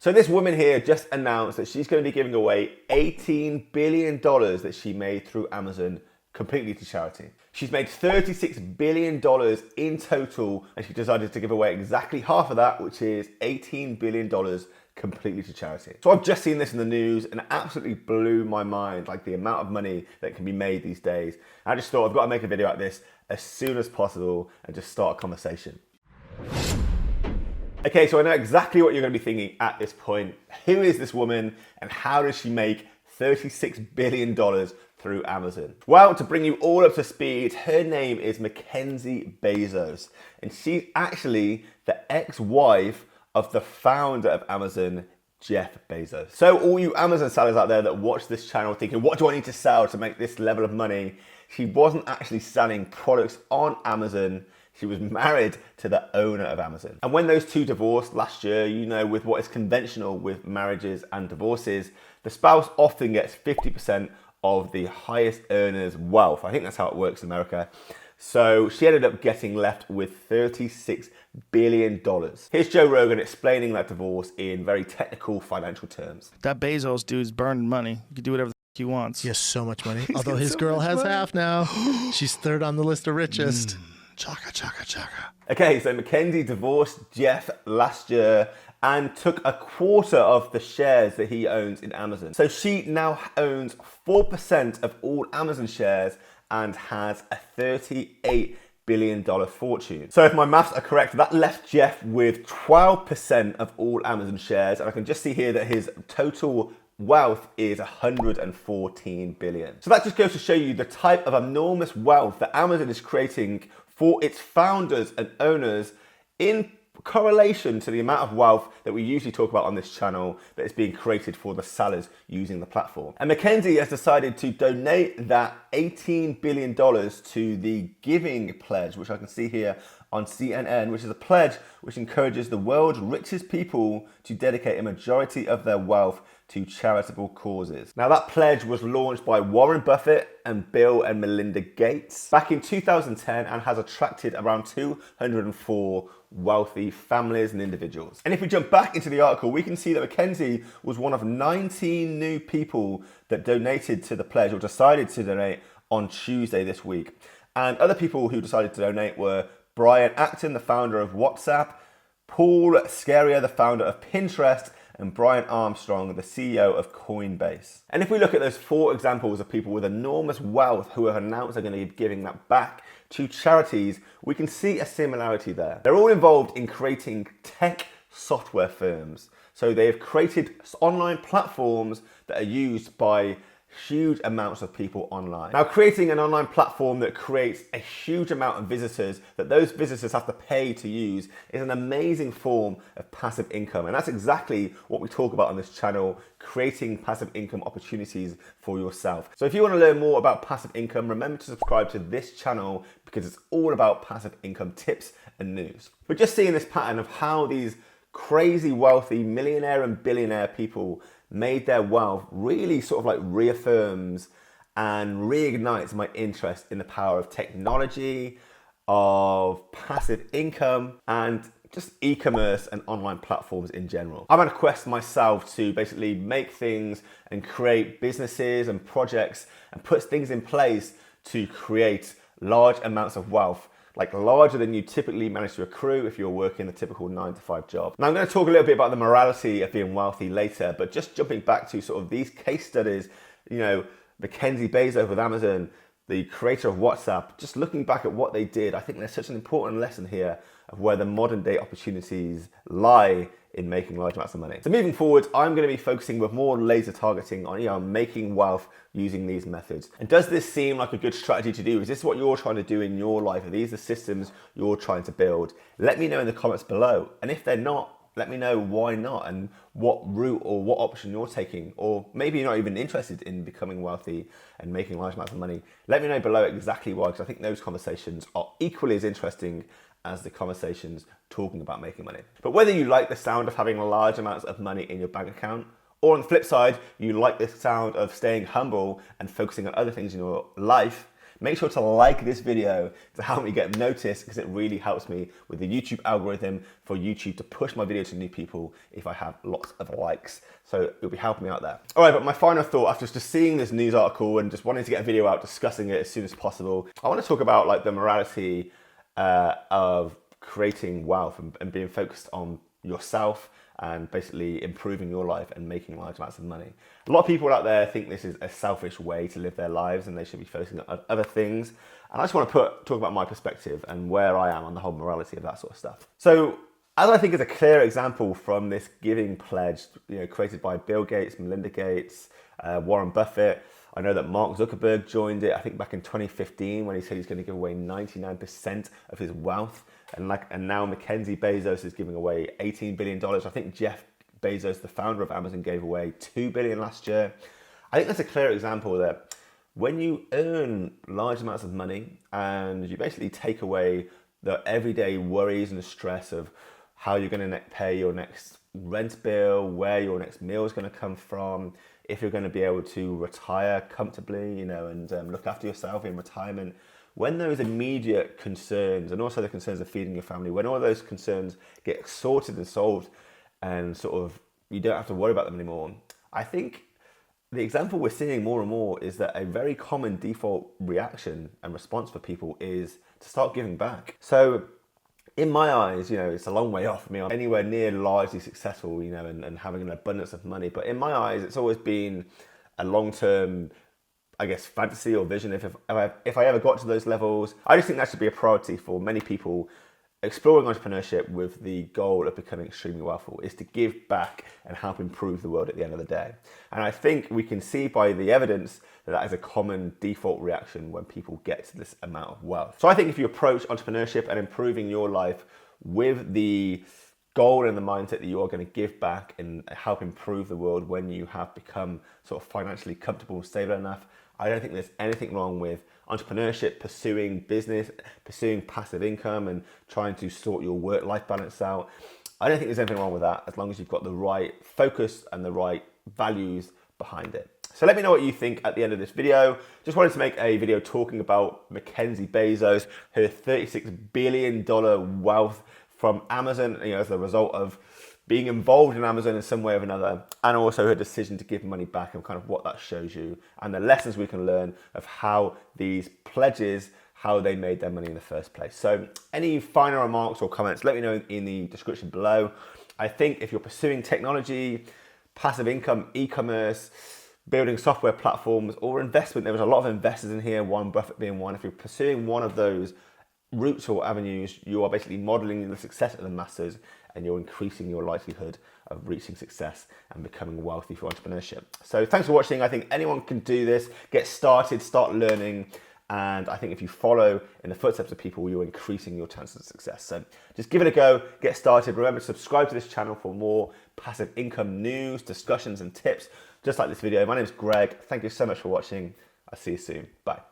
So this woman here just announced that she's going to be giving away $18 billion that she made through Amazon completely to charity. She's made $36 billion in total, and she decided to give away exactly half of that, which is $18 billion completely to charity. So I've just seen this in the news and it absolutely blew my mind, like the amount of money that can be made these days. I just thought I've got to make a video like this as soon as possible and just start a conversation. Okay, so I know exactly what you're going to be thinking at this point. Who is this woman and how does she make $36 billion through Amazon? Well, to bring you all up to speed, her name is Mackenzie Bezos, and she's actually the ex-wife of the founder of Amazon, Jeff Bezos. So all you Amazon sellers out there that watch this channel thinking, what do I need to sell to make this level of money? She wasn't actually selling products on Amazon. She was married to the owner of Amazon. And when those two divorced last year, you know, with what is conventional with marriages and divorces, the spouse often gets 50% of the highest earner's wealth. I think that's how it works in America. So she ended up getting left with $36 billion. Here's Joe Rogan explaining that divorce in very technical financial terms. That Bezos dude's burning money. He can do whatever the he wants. He has so much money. Although his girl has half now. She's third on the list of richest. Chaka, chaka, chaka. Okay, so Mackenzie divorced Jeff last year and took a quarter of the shares that he owns in Amazon. So she now owns 4% of all Amazon shares and has a $38 billion fortune. So if my maths are correct, that left Jeff with 12% of all Amazon shares. And I can just see here that his total wealth is 114 billion. So that just goes to show you the type of enormous wealth that Amazon is creating for its founders and owners in correlation to the amount of wealth that we usually talk about on this channel that is being created for the sellers using the platform. And Mackenzie has decided to donate that $18 billion to the Giving Pledge, which I can see here on CNN, which is a pledge which encourages the world's richest people to dedicate a majority of their wealth to charitable causes. Now that pledge was launched by Warren Buffett and Bill and Melinda Gates back in 2010 and has attracted around 204 wealthy families and individuals. And if we jump back into the article, we can see that Mackenzie was one of 19 new people that donated to the pledge or decided to donate on Tuesday this week. And other people who decided to donate were Brian Acton, the founder of WhatsApp, Paul Scaria, the founder of Pinterest, and Brian Armstrong, the CEO of Coinbase. And if we look at those 4 examples of people with enormous wealth who have announced they're going to be giving that back to charities, we can see a similarity there. They're all involved in creating tech software firms. So they have created online platforms that are used by huge amounts of people online. Now, creating an online platform that creates a huge amount of visitors that those visitors have to pay to use is an amazing form of passive income. And that's exactly what we talk about on this channel, creating passive income opportunities for yourself. So if you want to learn more about passive income, remember to subscribe to this channel because it's all about passive income tips and news. But just seeing this pattern of how these crazy wealthy millionaire and billionaire people made their wealth really sort of like reaffirms and reignites my interest in the power of technology, of passive income, and just e-commerce and online platforms in general. I'm on a quest myself to basically make things and create businesses and projects and put things in place to create large amounts of wealth, like larger than you typically manage to accrue if you're working a typical 9-to-5 job. Now I'm going to talk a little bit about the morality of being wealthy later, but just jumping back to sort of these case studies, you know, Mackenzie Bezos with Amazon, the creator of WhatsApp, just looking back at what they did, I think there's such an important lesson here of where the modern day opportunities lie in making large amounts of money. So moving forward, I'm going to be focusing with more laser targeting on, making wealth using these methods. And does this seem like a good strategy to do? Is this what you're trying to do in your life? Are these the systems you're trying to build? Let me know in the comments below. And if they're not, let me know why not and what route or what option you're taking. Or maybe you're not even interested in becoming wealthy and making large amounts of money. Let me know below exactly why, because I think those conversations are equally as interesting as the conversations talking about making money. But whether you like the sound of having large amounts of money in your bank account, or on the flip side, you like the sound of staying humble and focusing on other things in your life, Make sure to like this video to help me get noticed, because it really helps me with the YouTube algorithm for YouTube to push my video to new people if I have lots of likes. So it'll be helping me out there. All right, but my final thought after just seeing this news article and just wanting to get a video out discussing it as soon as possible, I want to talk about like the morality of creating wealth and being focused on yourself and basically improving your life and making large amounts of money. A lot of people out there think this is a selfish way to live their lives and they should be focusing on other things. And I just want to talk about my perspective and where I am on the whole morality of that sort of stuff. So, as I think is a clear example from this giving pledge, created by Bill Gates, Melinda Gates, Warren Buffett. I know that Mark Zuckerberg joined it, I think back in 2015, when he said he's going to give away 99% of his wealth. And now Mackenzie Bezos is giving away $18 billion. I think Jeff Bezos, the founder of Amazon, gave away $2 billion last year. I think that's a clear example that when you earn large amounts of money and you basically take away the everyday worries and the stress of how you're going to pay your next rent bill, where your next meal is going to come from, if you're going to be able to retire comfortably, and look after yourself in retirement. When those immediate concerns and also the concerns of feeding your family, when all those concerns get sorted and solved and sort of you don't have to worry about them anymore, I think the example we're seeing more and more is that a very common default reaction and response for people is to start giving back. So in my eyes, it's a long way off me. I'm anywhere near largely successful, and having an abundance of money. But in my eyes, it's always been a long-term, I guess, fantasy or vision. If I ever got to those levels, I just think that should be a priority for many people exploring entrepreneurship with the goal of becoming extremely wealthy, is to give back and help improve the world at the end of the day. And I think we can see by the evidence that is a common default reaction when people get to this amount of wealth. So I think if you approach entrepreneurship and improving your life with the goal and the mindset that you are going to give back and help improve the world when you have become sort of financially comfortable and stable enough, I don't think there's anything wrong with entrepreneurship, pursuing business, pursuing passive income and trying to sort your work-life balance out. I don't think there's anything wrong with that as long as you've got the right focus and the right values behind it. So let me know what you think at the end of this video. Just wanted to make a video talking about Mackenzie Bezos, her $36 billion wealth from Amazon, as a result of being involved in Amazon in some way or another, and also her decision to give money back and kind of what that shows you and the lessons we can learn of how these pledges, how they made their money in the first place. So any final remarks or comments, let me know in the description below. I think if you're pursuing technology, passive income, e-commerce, building software platforms or investment, there was a lot of investors in here, Warren Buffett being one. If you're pursuing one of those routes or avenues, you are basically modeling the success of the masses and you're increasing your likelihood of reaching success and becoming wealthy through entrepreneurship. So thanks for watching. I think anyone can do this. Get started, start learning. And I think if you follow in the footsteps of people, you're increasing your chances of success. So just give it a go, get started. Remember to subscribe to this channel for more passive income news, discussions and tips, just like this video. My name is Greg. Thank you so much for watching. I'll see you soon. Bye.